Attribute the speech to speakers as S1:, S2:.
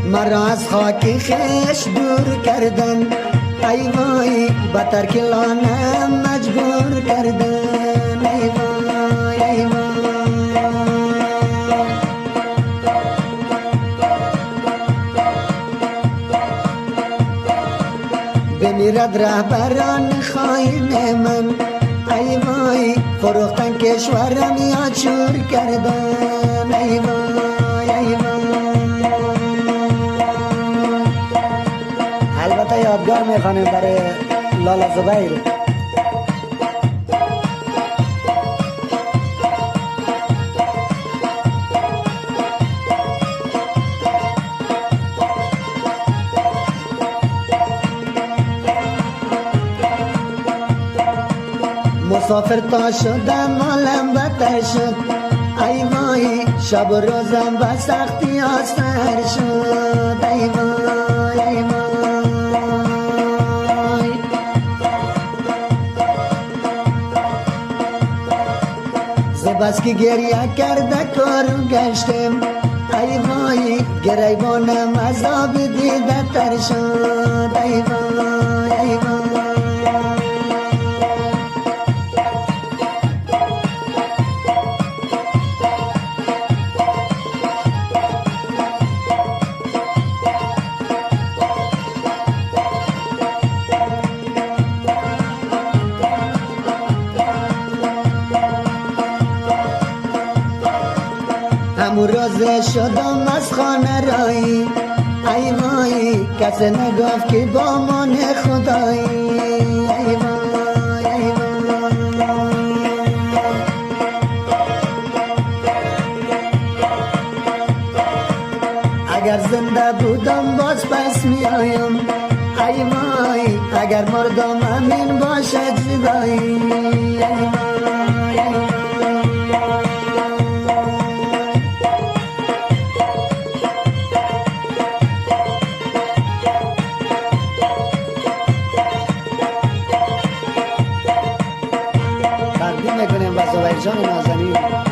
S1: مرا از خاک خش دور کردن، ای وای به ترک لانه مجبور کردن، ای وای ای وای. بمیرد رهبران خاین من، ای وای فروختن کشورم یا چور کردن، ای وای ای وای. البته یادگار میخوانیم برای لالا زبیر. مسافر تا شدم مالم بتر شد، ای وای شب و روزم به سختی آسر شد، ای وای ای وای. بس که گریه کرده کارو گشتم، ای وای گریبانم عذاب دیده تر شد، ای وای ای وای. همون روز شدم از خانه رایی، ای وای کسی نگفت که با من خدایی، ای وای ای وای. اگر زنده بودم باز پس می آیم، ای وای اگر مردم همین باشد زدایی، ای وای ای وای. تقدیم میکنیم به زبیر جان نازنین.